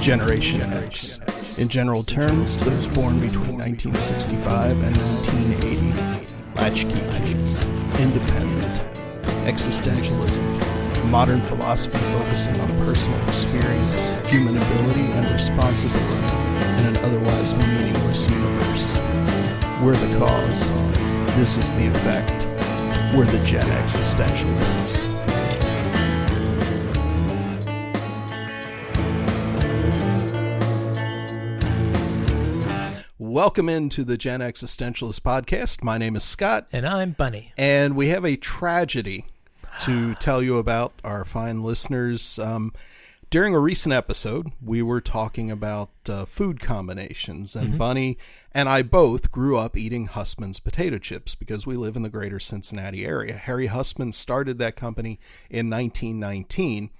Generation X. In general terms, those born between 1965 and 1980. Latchkey kids. Independent. Existentialism. Modern philosophy focusing on personal experience, human ability, and responsibility in an otherwise meaningless universe. We're the cause. This is the effect. We're the Gen-Xistentialists. Welcome into the Gen-Xistentialist podcast. My name is Scott. And I'm Bunny. And we have a tragedy to tell you about, our fine listeners. During a recent episode, we were talking about food combinations, and Bunny and I both grew up eating Hussman's potato chips because we live in the greater Cincinnati area. Harry Hussman started that company in 1919.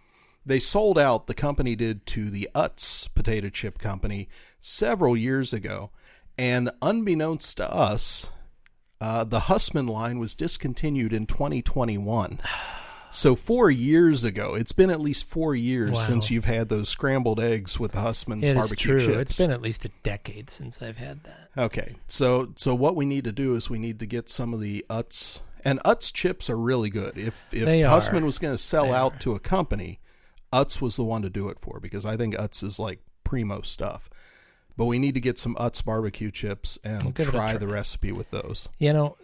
They sold out, the company did, to the Utz potato chip company several years ago. And unbeknownst to us, the Hussman line was discontinued in 2021. So 4 years ago, it's been at least 4 years since you've had those scrambled eggs with the Hussman's barbecue chips. It's been at least a decade since I've had that. Okay, so what we need to do is we need to get some of the Utz, and Utz chips are really good. If Hussman was going to sell out to a company, Utz was the one to do it for, because I think Utz is like primo stuff. But we need to get some Utz barbecue chips and try the recipe with those. You know,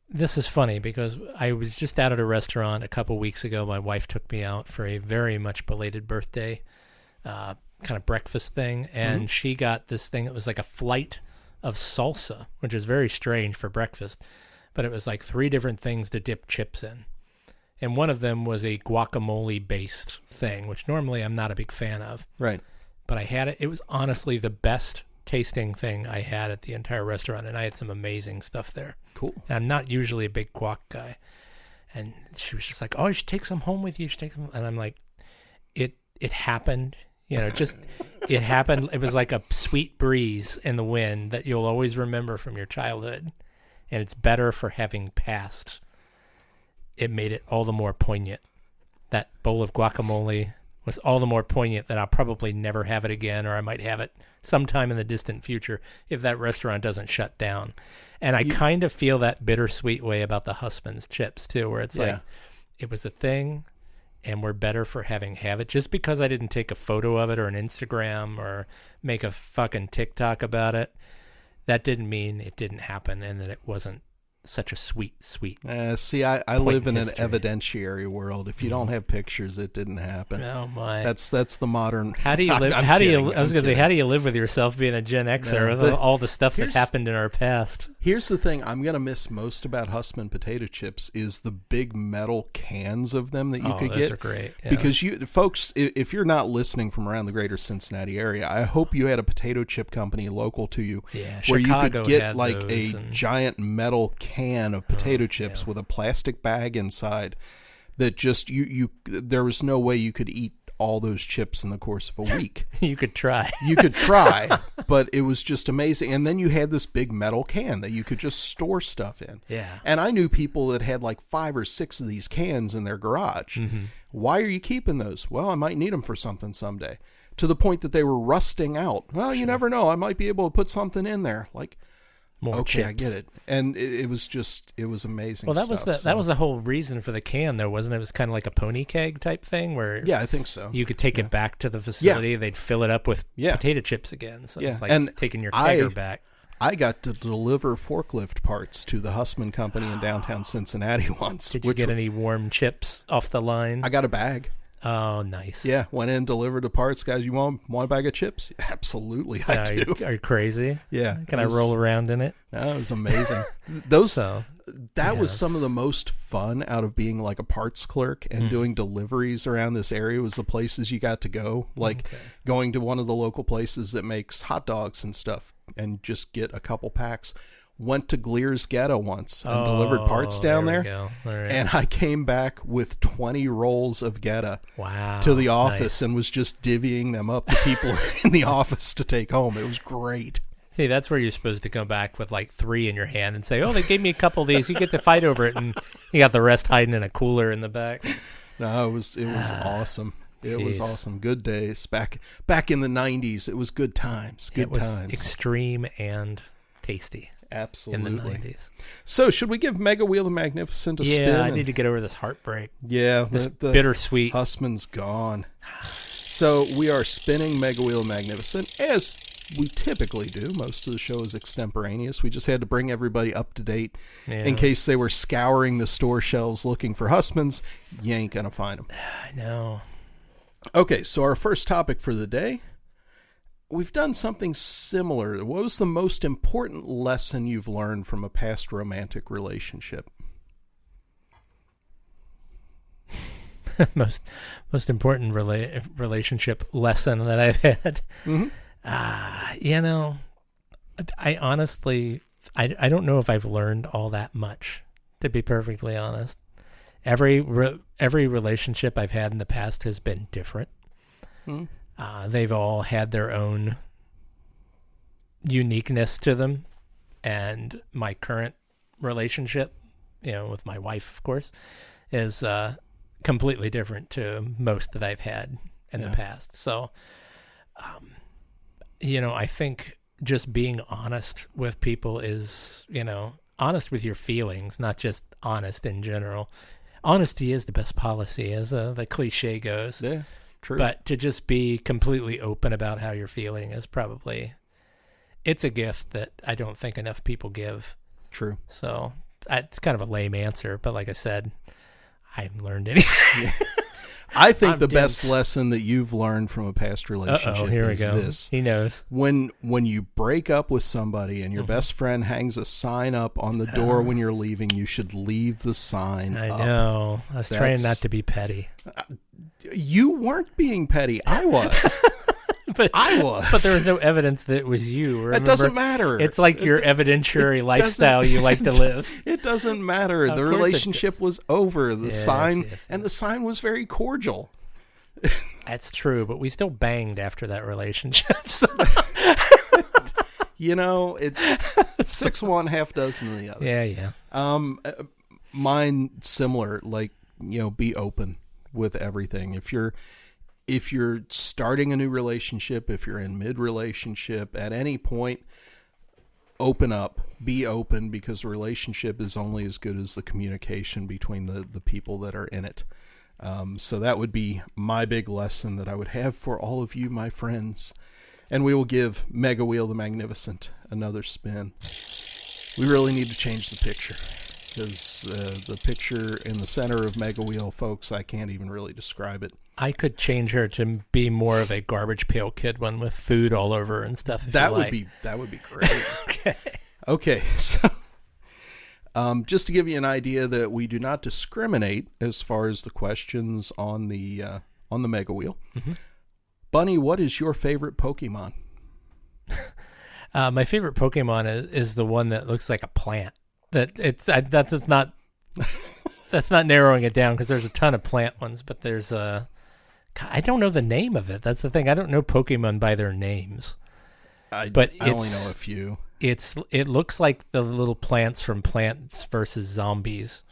this is funny because I was just out at a restaurant a couple weeks ago. My wife took me out for a very much belated birthday kind of breakfast thing. And she got this thing. It was like a flight of salsa, which is very strange for breakfast. But it was like 3 different things to dip chips in. And one of them was a guacamole-based thing, which normally I'm not a big fan of. Right. But I had it. It was honestly the best tasting thing I had at the entire restaurant, and I had some amazing stuff there. Cool. And I'm not usually a big guac guy. And she was just like, "Oh, you should take some home with you. You should take some." And I'm like, it happened. You know, just it happened. It was like a sweet breeze in the wind that you'll always remember from your childhood. And it's better for having passed. It made it all the more poignant. That bowl of guacamole was all the more poignant that I'll probably never have it again, or I might have it sometime in the distant future if that restaurant doesn't shut down. And I kind of feel that bittersweet way about the Hussman's chips, too, where it's like, it was a thing, and we're better for having it. Just because I didn't take a photo of it or an Instagram or make a fucking TikTok about it, that didn't mean it didn't happen and that it wasn't such a sweet. See, I live in an evidentiary world. If you don't have pictures, it didn't happen. Oh my! That's the modern. How do you live? I was going to say, how do you live with yourself being a Gen Xer with all the stuff that happened in our past? Here's the thing: I'm going to miss most about Hussman potato chips is the big metal cans of them that you could get. Those are great. Yeah. Because you folks, if you're not listening from around the greater Cincinnati area, I hope you had a potato chip company local to you, where you could get like a giant metal can of potato chips with a plastic bag inside that just there was no way you could eat all those chips in the course of a week. You could try, but it was just amazing. And then you had this big metal can that you could just store stuff in. Yeah. And I knew people that had like 5 or 6 of these cans in their garage. Why are you keeping those? Well, I might need them for something someday. To the point that they were rusting out. Well, you never know. I might be able to put something in there. Like, more chips. I get it. And it was amazing. Well, that was the whole reason for the can, though, wasn't it? It was kind of like a pony keg type thing where I think so. You could take it back to the facility. They'd fill it up with potato chips again. So it's like taking your kegger back. I got to deliver forklift parts to the Hussman company in downtown Cincinnati once. Did you get any warm chips off the line? I got a bag. Oh, nice. Yeah, went in, delivered the parts. Guys, you want a bag of chips? Absolutely, I do. Are you crazy? Yeah. Can I roll around in it? No, it was amazing. That was some of the most fun out of being like a parts clerk and doing deliveries around this area was the places you got to go. Like going to one of the local places that makes hot dogs and stuff and just get a couple packs. Went to Glear's Ghetto once and delivered parts down there. All right. And I came back with 20 rolls of Ghetto to the office and was just divvying them up to people in the office to take home. It was great. See, that's where you're supposed to come back with like 3 in your hand and say, "Oh, they gave me a couple of these. You get to fight over it," and you got the rest hiding in a cooler in the back. No, it was awesome. It was awesome. Good days. Back in the 90s, it was good times. Good times. Extreme and tasty. Absolutely. In the 90s. So, should we give Mega Wheel the Magnificent a spin? Yeah, I need to get over this heartbreak. Yeah. This bittersweet. Hussman's gone. So, we are spinning Mega Wheel the Magnificent, as we typically do. Most of the show is extemporaneous. We just had to bring everybody up to date in case they were scouring the store shelves looking for Hussman's. You ain't going to find them. I know. Okay, so our first topic for the day. We've done something similar. What was the most important lesson you've learned from a past romantic relationship? most important relationship lesson that I've had. Mm-hmm. I honestly, I don't know if I've learned all that much, to be perfectly honest. Every relationship I've had in the past has been different. Mm. They've all had their own uniqueness to them, and my current relationship, with my wife, of course, is completely different to most that I've had in the past. So, I think just being honest with people is, honest with your feelings, not just honest in general. Honesty is the best policy, as the cliche goes. Yeah. True. But to just be completely open about how you're feeling is it's a gift that I don't think enough people give. True. So it's kind of a lame answer, but like I said, I haven't learned anything. Yeah. I think the best lesson that you've learned from a past relationship is this. He knows. When you break up with somebody and your best friend hangs a sign up on the door when you're leaving, you should leave the sign up. I know. I was trying not to be petty. You weren't being petty. I was. I was. But there was no evidence that it was you. Remember? It doesn't matter. It's like your evidentiary lifestyle you like to live. It doesn't matter. The relationship was over. The sign was very cordial. That's true, but we still banged after that relationship. So. 6 one, half dozen the other. Yeah. Mine similar. Be open with everything. If you're starting a new relationship, if you're in mid-relationship, at any point, open up, be open, because a relationship is only as good as the communication between the people that are in it. So that would be my big lesson that I would have for all of you, my friends. And we will give Mega Wheel the Magnificent another spin. We really need to change the picture, because the picture in the center of Mega Wheel, folks, I can't even really describe it. I could change her to be more of a Garbage Pail Kid one with food all over and stuff. That would be great. Okay. So, just to give you an idea that we do not discriminate as far as the questions on the Mega Wheel. Mm-hmm. Bunny, what is your favorite Pokemon? My favorite Pokemon is the one that looks like a plant. That's not narrowing it down, because there's a ton of plant ones, but there's I don't know the name of it. That's the thing. I don't know Pokemon by their names. I only know a few. It looks like the little plants from Plants vs. Zombies.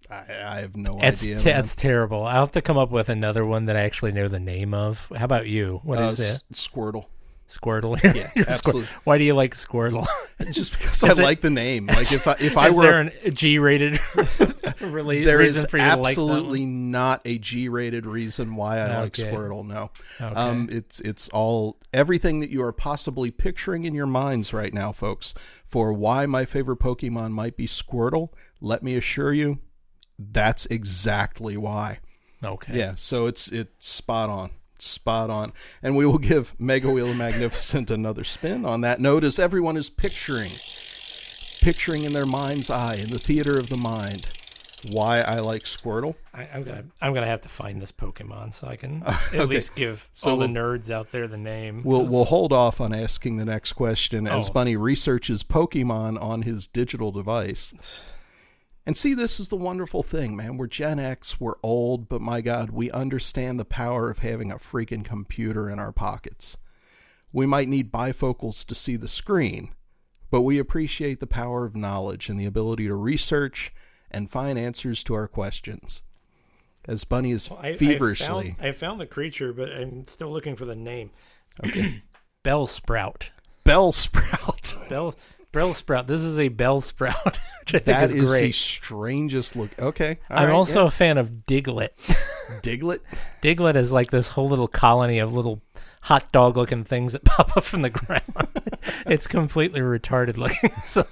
I have no idea. That's terrible. I'll have to come up with another one that I actually know the name of. How about you? What is it? Squirtle. Squirtle. Yeah, absolutely. Why do you like Squirtle? Just because I like the name. Like if I were there a G-rated release, there is for you absolutely to like not a G-rated reason why I like Squirtle. No, okay. It's all everything that you are possibly picturing in your minds right now, folks. For why my favorite Pokemon might be Squirtle, let me assure you, that's exactly why. Okay. Yeah. So it's spot on. Spot on. And we will give Mega Wheel of Magnificent another spin on that note, as everyone is picturing in their mind's eye, in the theater of the mind, why I like Squirtle. I'm gonna have to find this Pokemon so I can at least give all the nerds out there the name. We'll hold off on asking the next question as Bunny researches Pokemon on his digital device. And see, this is the wonderful thing, man. We're Gen X, we're old, but my God, we understand the power of having a freaking computer in our pockets. We might need bifocals to see the screen, but we appreciate the power of knowledge and the ability to research and find answers to our questions. as Bunny is feverishly. I found the creature, but I'm still looking for the name. Okay. Bell sprout. Bell sprout. Bell sprout. This is a bell sprout, which I think That is great. is the strangest look. Okay. I'm also a fan of Diglett. Diglett? Diglett is like this whole little colony of little hot dog looking things that pop up from the ground. It's completely retarded looking. So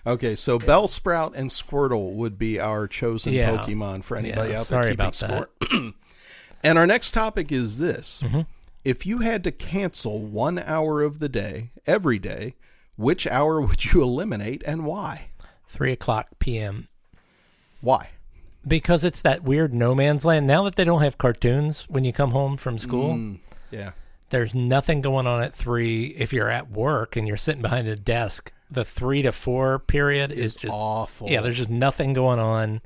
okay, so Bellsprout and Squirtle would be our chosen Pokemon for anybody out there keeping score. And our next topic is this. Mm-hmm. If you had to cancel 1 hour of the day, every day, which hour would you eliminate and why? 3:00 p.m. Why? Because it's that weird no man's land. Now that they don't have cartoons when you come home from school, there's nothing going on at 3. If you're at work and you're sitting behind a desk, the 3 to 4 period is just awful. Yeah, there's just nothing going on.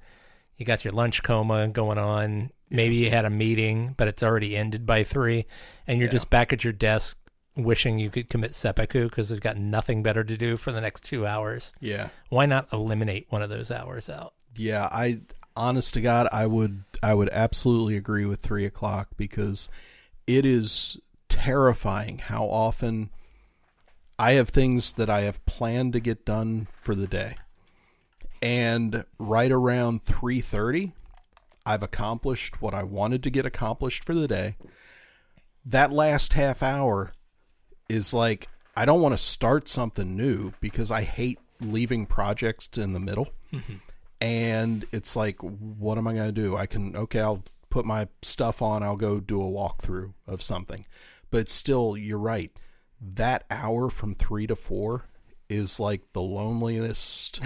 You got your lunch coma going on. Maybe you had a meeting, but it's already ended by 3, and you're just back at your desk wishing you could commit seppuku because they've got nothing better to do for the next 2 hours. Yeah. Why not eliminate one of those hours out? Yeah, honest to God, I would absolutely agree with 3:00 because it is terrifying how often I have things that I have planned to get done for the day. And right around 3:30, I've accomplished what I wanted to get accomplished for the day. That last half hour is like, I don't want to start something new because I hate leaving projects in the middle. Mm-hmm. And it's like, what am I going to do? I'll put my stuff on. I'll go do a walkthrough of something. But still, you're right. That hour from 3 to 4 is like the loneliest,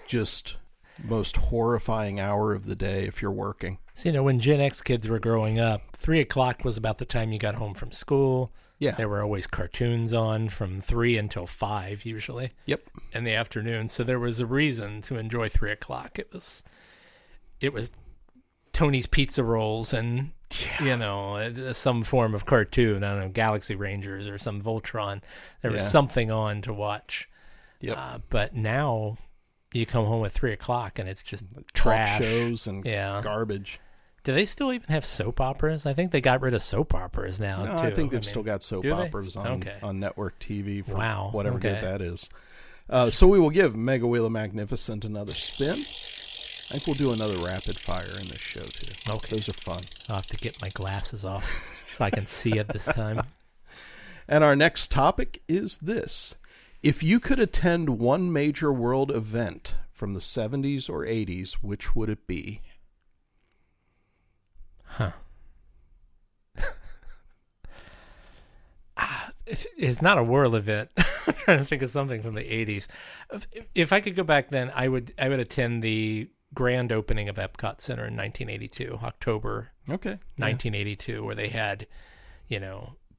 just most horrifying hour of the day if you're working. So, when Gen X kids were growing up, 3:00 was about the time you got home from school. Yeah. There were always cartoons on from 3 until 5 usually. Yep. In the afternoon. So there was a reason to enjoy 3:00. It was Tony's Pizza Rolls and, some form of cartoon. I don't know, Galaxy Rangers or some Voltron. There was something on to watch. Yep. But now you come home at 3:00 and it's just trash. Talk shows and garbage. Do they still even have soap operas? I think they got rid of soap operas now, too. I think they've still got soap operas on network TV for whatever good that is. So we will give Mega Wheel of Magnificent another spin. I think we'll do another rapid fire in this show, too. Okay. Those are fun. I'll have to get my glasses off so I can see it this time. And our next topic is this. If you could attend one major world event from the 70s or 80s, which would it be? Huh. It's not a world event. I'm trying to think of something from the 80s. If I could go back then, I would attend the grand opening of Epcot Center in 1982, October 1982, where they had,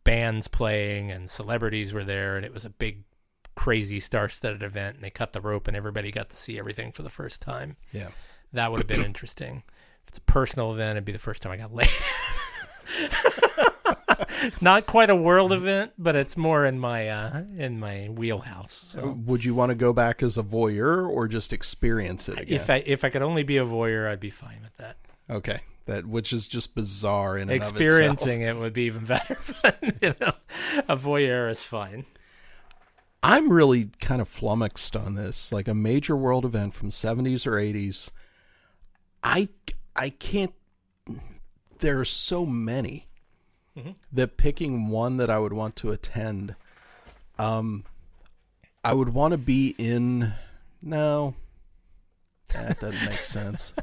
bands playing and celebrities were there, and it was a big, crazy star-studded event, and they cut the rope and everybody got to see everything for the first time. Yeah. That would have been interesting. If it's a personal event, it'd be the first time I got laid. Not quite a world event, but it's more in my wheelhouse. So. Would you want to go back as a voyeur or just experience it again? If I could only be a voyeur, I'd be fine with that. Okay, which is just bizarre in and of itself. Experiencing it would be even better, but a voyeur is fine. I'm really kind of flummoxed on this. Like a major world event from 70s or 80s. I can't. There are so many that picking one that I would want to attend. I would want to be in. No, that doesn't make sense.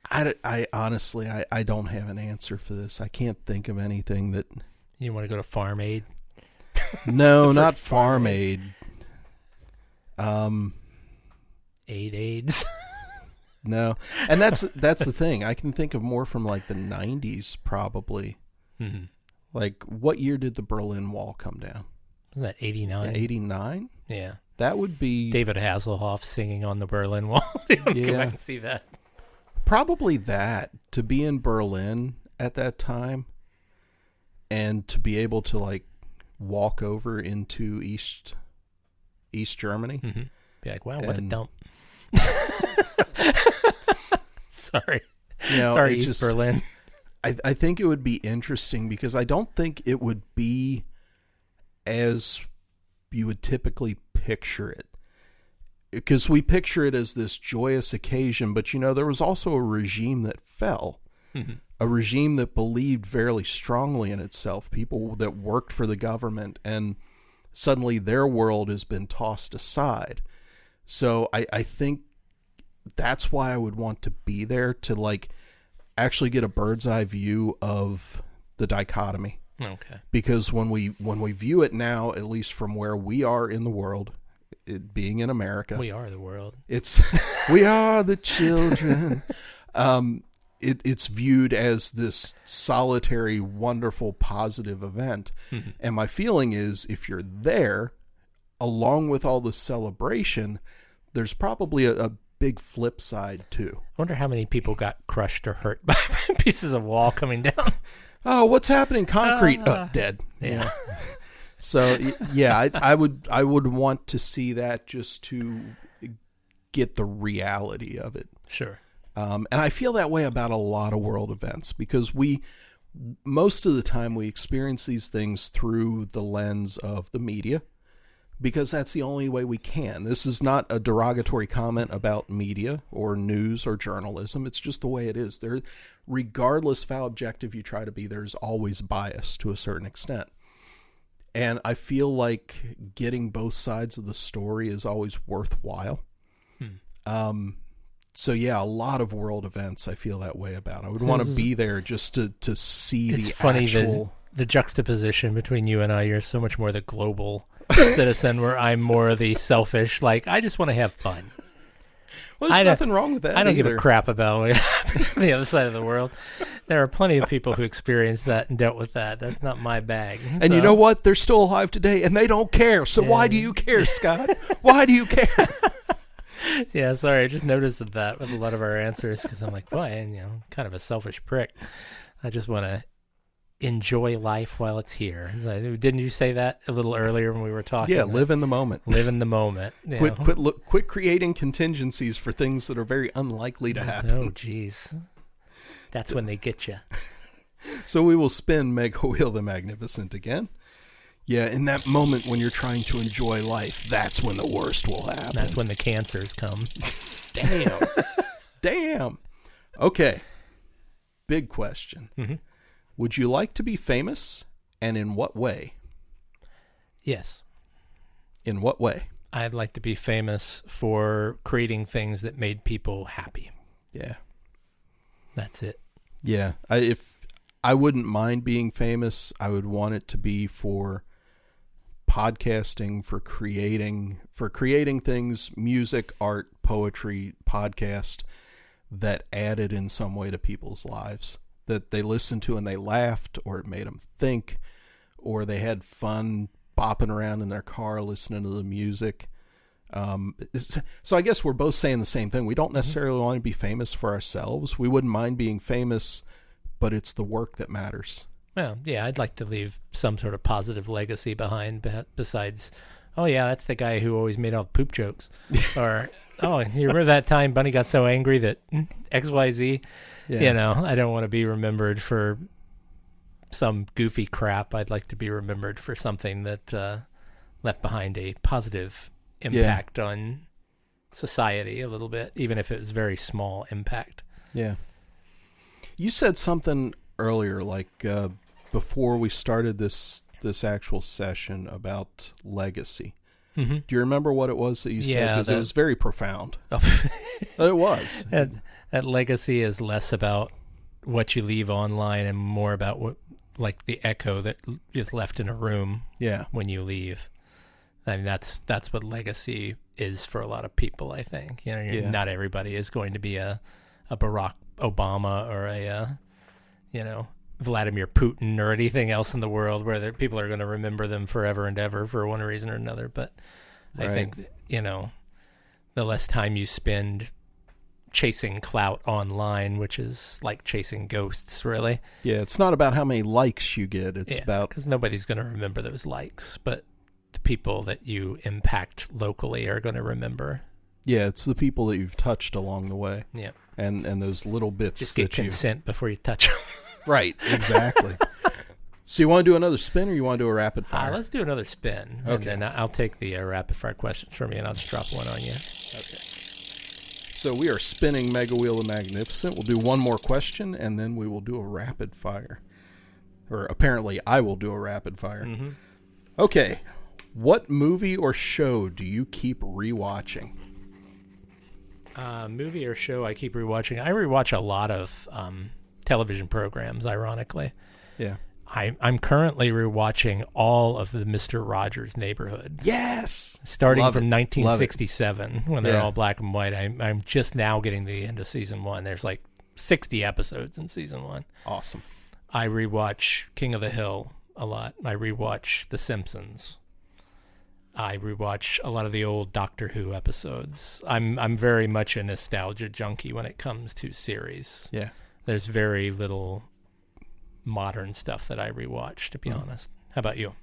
I honestly, I don't have an answer for this. I can't think of anything that. You want to go to Farm Aid? No, not Farm Aid. AIDS. No, and that's the thing. I can think of more from like the 90s probably. Mm-hmm. Like, what year did the Berlin Wall come down? Wasn't that 89? 89? Yeah. That would be... David Hasselhoff singing on the Berlin Wall. Yeah. I can see that. Probably that. To be in Berlin at that time and to be able to, like, walk over into East Germany. Mm-hmm. Be like, wow, what a dump. Sorry. Sorry, East Berlin. I think it would be interesting because I don't think it would be as you would typically picture it. Because we picture it as this joyous occasion, but there was also a regime that fell. Mm-hmm. A regime that believed very strongly in itself, people that worked for the government, and suddenly their world has been tossed aside. So I think that's why I would want to be there, to actually get a bird's eye view of the dichotomy. Okay. Because when we view it now, at least from where we are in the world, it being in America, we are the world. We are the children. It's viewed as this solitary, wonderful, positive event. Mm-hmm. And my feeling is if you're there, along with all the celebration, there's probably a big flip side too. I wonder how many people got crushed or hurt by pieces of wall coming down. Oh, what's happening? Concrete. Dead. Yeah. So, yeah, I would want to see that just to get the reality of it. Sure. And I feel that way about a lot of world events because most of the time we experience these things through the lens of the media because that's the only way we can. This is not a derogatory comment about media or news or journalism. It's just the way it is. Regardless of how objective you try to be, there's always bias to a certain extent. And I feel like getting both sides of the story is always worthwhile. So yeah, a lot of world events I feel that way about. I would want to be there just to see the funny actual... the juxtaposition between you and I. You're so much more the global citizen where I'm more the selfish, I just want to have fun. Well, there's nothing wrong with that I don't either. give a crap about what happens on the other side of the world. There are plenty of people who experienced that and dealt with that. That's not my bag. And you know what? They're still alive today, and they don't care. So why do you care, Scott? Why do you care? Yeah, sorry. I just noticed that with a lot of our answers because I'm like, boy, I'm kind of a selfish prick. I just want to enjoy life while it's here. Didn't you say that a little earlier when we were talking? Yeah, live in the moment. Live in the moment. Quit creating contingencies for things that are very unlikely to happen. Oh, geez. That's when they get you. So we will spin Mega Wheel the Magnificent again. Yeah, in that moment when you're trying to enjoy life, that's when the worst will happen. That's when the cancers come. Damn. Okay. Big question. Mm-hmm. Would you like to be famous, and in what way? Yes. In what way? I'd like to be famous for creating things that made people happy. Yeah. That's it. Yeah. If I wouldn't mind being famous, I would want it to be for podcasting, for creating things, music, art, poetry, podcast that added in some way to people's lives, that they listened to and they laughed, or it made them think, or they had fun bopping around in their car listening to the music. So I guess we're both saying the same thing. We don't necessarily want to be famous for ourselves. We wouldn't mind being famous, but it's the work that matters. Well, yeah, I'd like to leave some sort of positive legacy behind besides, oh, yeah, that's the guy who always made all the poop jokes. Or, oh, you remember that time Bunny got so angry that XYZ? Yeah. I don't want to be remembered for some goofy crap. I'd like to be remembered for something that left behind a positive impact on society a little bit, even if it was very small impact. Yeah. You said something earlier, before we started this actual session, about legacy. Mm-hmm. Do you remember what it was that you said? Because it was very profound. Oh. It was. That legacy is less about what you leave online and more about what, the echo that is left in a room when you leave. I mean, that's what legacy is for a lot of people, I think. Not everybody is going to be a Barack Obama or a Vladimir Putin or anything else in the world where people are going to remember them forever and ever for one reason or another. But I think, the less time you spend chasing clout online, which is like chasing ghosts, really. Yeah, it's not about how many likes you get. It's about... because nobody's going to remember those likes, but the people that you impact locally are going to remember. Yeah, it's the people that you've touched along the way. Yeah. and those little bits. Just get consent before you touch them. Right, exactly. So you want to do another spin, or you want to do a rapid fire? Let's do another spin, Okay. and then I'll take the rapid fire questions from you, and I'll just drop one on you. Okay. So we are spinning Mega Wheel of Magnificent. We'll do one more question, and then we will do a rapid fire. Or apparently I will do a rapid fire. Mm-hmm. Okay. What movie or show do you keep rewatching? Movie or show I keep rewatching. I rewatch a lot of television programs, ironically. Yeah. I'm currently rewatching all of the Mr. Rogers Neighborhood. Yes! Starting Love from it. 1967, when they're Yeah. all black and white. I'm just now getting the end of season 1. There's like 60 episodes in season 1. Awesome. I rewatch King of the Hill a lot. I rewatch The Simpsons. I rewatch a lot of the old Doctor Who episodes. I'm very much a nostalgia junkie when it comes to series. Yeah. There's very little modern stuff that I rewatch, to be honest. How about you?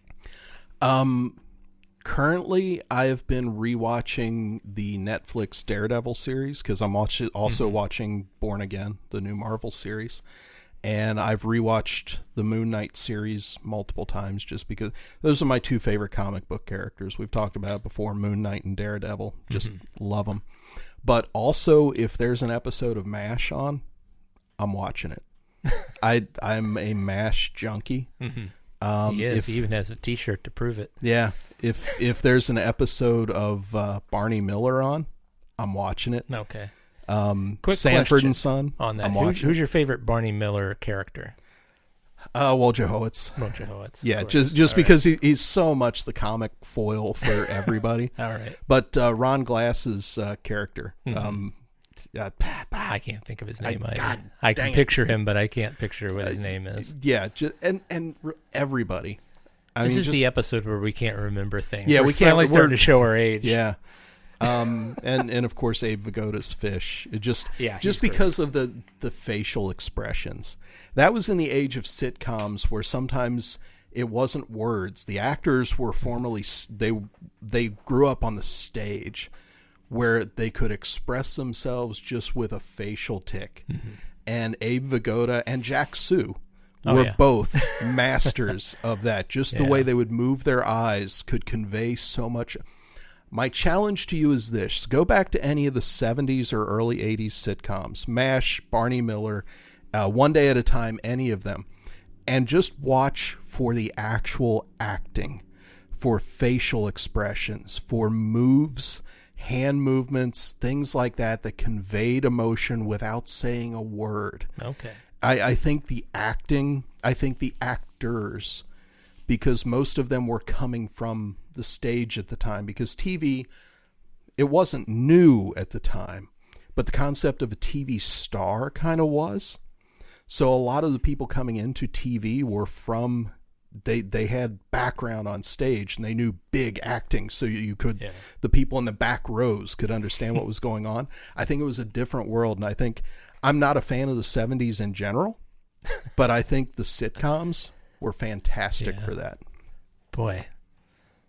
Currently, I have been rewatching the Netflix Daredevil series because I'm also watching Born Again, the new Marvel series. And I've rewatched the Moon Knight series multiple times just because those are my two favorite comic book characters. We've talked about it before, Moon Knight and Daredevil. Just love them. But also, if there's an episode of MASH on, I'm watching it. I'm a MASH junkie. He is. He even has a T-shirt to prove it. Yeah. If there's an episode of Barney Miller on, I'm watching it. Okay. Quick Sanford and Son on that. I'm watching. Who's your favorite Barney Miller character? Jehoitz. Jehoitz. Yeah, just because he's so much the comic foil for everybody. All right. But Ron Glass's character, I can't think of his name. I can picture him, but I can't picture what his name is. Yeah, and everybody. This is the episode where we can't remember things. Yeah, we can't. We're starting to show our age. Yeah. And of course Abe Vigoda's fish. It just great. Because of the facial expressions. That was in the age of sitcoms where sometimes it wasn't words. The actors were formerly they grew up on the stage where they could express themselves just with a facial tick. And Abe Vigoda and Jack Sue were both masters of that. Just the way they would move their eyes could convey so much. My challenge to you is this. Go back to any of the 70s or early 80s sitcoms, MASH, Barney Miller, One Day at a Time, any of them, and just watch for the actual acting, for facial expressions, for moves, hand movements, things like that conveyed emotion without saying a word. Okay. I think the acting, I think the actors, because most of them were coming from the stage at the time, because TV, it wasn't new at the time, but the concept of a TV star kind of was. So a lot of the people coming into TV were from, they had background on stage and they knew big acting. So you could, the people in the back rows could understand what was going on. I think it was a different world. And I think, I'm not a fan of the 70s in general, but I think the sitcoms were fantastic for that. Boy.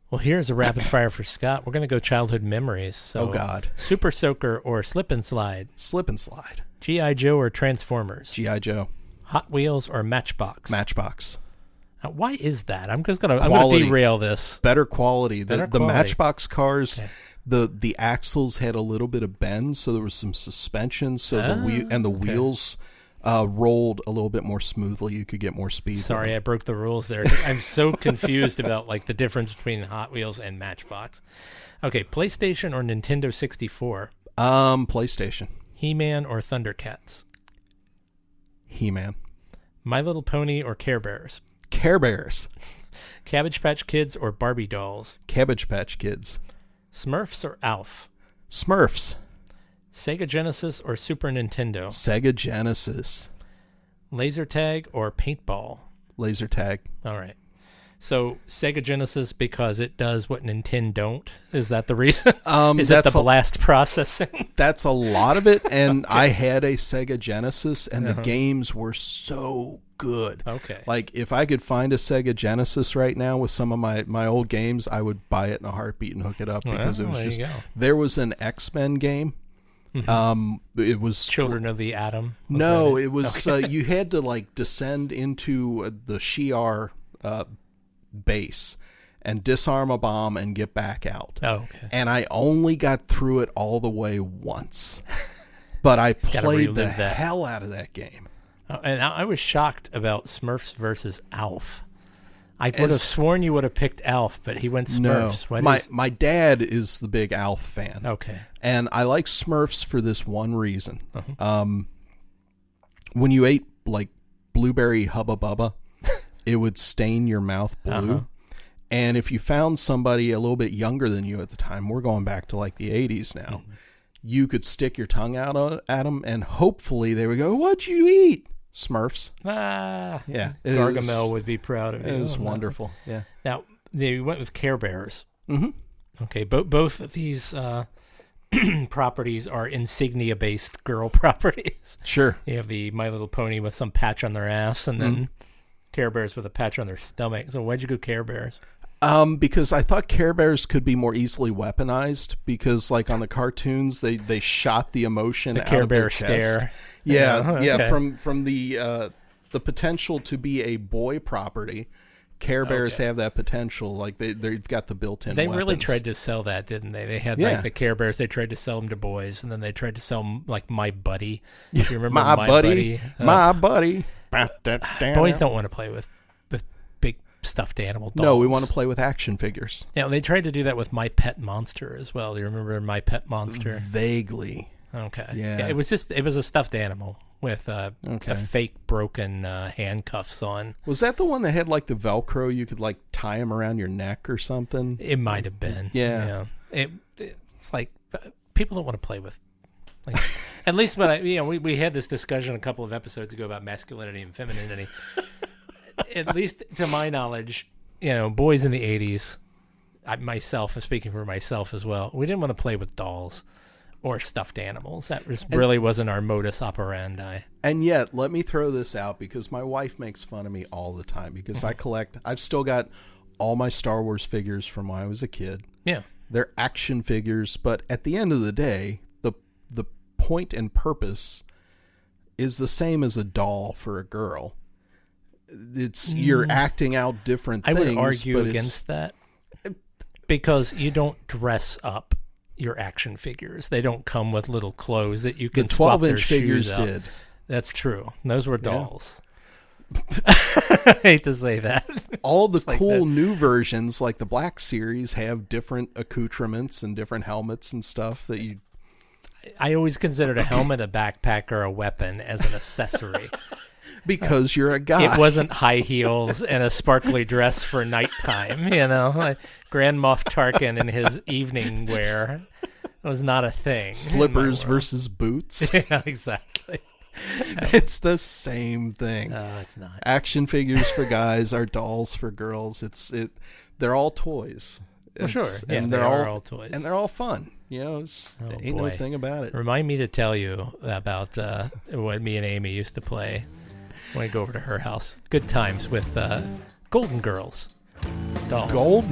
Well, here's a rapid fire for Scott. We're going to go childhood memories. So, oh, God. Super Soaker or Slip and Slide? Slip and Slide. G.I. Joe or Transformers? G.I. Joe. Hot Wheels or Matchbox? Matchbox. Now, why is that? I'm going to derail this. Better quality. Better the quality. Matchbox cars, the axles had a little bit of bend, so there was some suspension, so the wheels rolled a little bit more smoothly. You could get more speed. Sorry, I broke the rules there. I'm so confused about the difference between Hot Wheels and Matchbox. Okay, PlayStation or Nintendo 64? PlayStation. He-Man or Thundercats? He-Man. My Little Pony or Care Bears? Care Bears. Cabbage Patch Kids or Barbie dolls? Cabbage Patch Kids. Smurfs or Alf? Smurfs. Sega Genesis or Super Nintendo? Sega Genesis. Laser tag or paintball? Laser tag. All right. So Sega Genesis because it does what Nintendo don't? Is that the reason? Is it the blast processing? That's a lot of it. And I had a Sega Genesis, and the games were so good. Okay. Like, if I could find a Sega Genesis right now with some of my old games, I would buy it in a heartbeat and hook it up because it was just... There was an X-Men game It was Children of the Atom. No, it was you had to like descend into the Shi'ar base and disarm a bomb and get back out. Oh, okay. And I only got through it all the way once, but I played the hell out of that game. Oh, and I was shocked about Smurfs versus Alf. I would have sworn you would have picked Alf, but he went Smurfs. No, my dad is the big Alf fan. Okay. And I like Smurfs for this one reason. When you ate like blueberry Hubba Bubba, it would stain your mouth blue. And if you found somebody a little bit younger than you at the time, we're going back to like the 80s now, you could stick your tongue out at them and hopefully they would go, "What'd you eat?" Smurfs. Yeah. Gargamel would be proud of you. It was wonderful. Yeah. Now, they went with Care Bears. Mm-hmm. Okay, both of these properties are insignia-based girl properties. Sure. You have the My Little Pony with some patch on their ass, and then Care Bears with a patch on their stomach. So why'd you go Care Bears? Because I thought Care Bears could be more easily weaponized because, like on the cartoons, they shot the emotion out Care of Bear their chest. stare. Yeah. From the potential to be a boy property, Care Bears have that potential. Like they've got the built-in. They weapons. really tried to sell that, didn't they? They had like the Care Bears. They tried to sell them to boys, and then they tried to sell them like My Buddy. Do you remember My Buddy? My Buddy. Boys don't want to play with big stuffed animal dolls. No, we want to play with action figures. Yeah, they tried to do that with My Pet Monster as well. Do you remember My Pet Monster? Vaguely. Okay. Yeah. It was a stuffed animal with a fake broken handcuffs on. Was that the one that had like the Velcro? You could like tie them around your neck or something? It might have been. Yeah. It's like people don't want to play with. Like, at least when we had this discussion a couple of episodes ago about masculinity and femininity. At least to my knowledge, boys in the 80s, I'm speaking for myself as well, we didn't want to play with dolls or stuffed animals. That really wasn't our modus operandi. And yet, let me throw this out because my wife makes fun of me all the time because I've still got all my Star Wars figures from when I was a kid. Yeah. They're action figures, but at the end of the day, the point and purpose is the same as a doll for a girl. You're acting out different things. I would argue against that because you don't dress up your action figures. They don't come with little clothes that you can swap their 12-inch figures shoes up. did. That's true. Those were dolls. I hate to say that. All the cool new versions, like the Black Series, have different accoutrements and different helmets and stuff that you... I always considered a helmet, a backpack, or a weapon as an accessory. Because you're a guy. It wasn't high heels and a sparkly dress for nighttime, like Grand Moff Tarkin in his evening wear. It was not a thing. Slippers versus boots. Yeah, exactly. It's the same thing. No, it's not. Action figures for guys are dolls for girls. They're all toys. Well, sure. Yeah, and they are all toys. And they're all fun. Ain't no thing about it. Remind me to tell you about what me and Amy used to play when I go over to her house. Good times with Golden Girls dolls.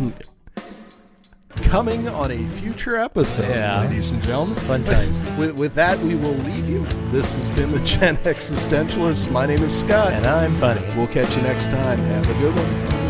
Coming on a future episode, ladies and gentlemen. Fun times. With that, we will leave you. This has been the Gen-Xistentialists. My name is Scott. And I'm Bunny. We'll catch you next time. Have a good one.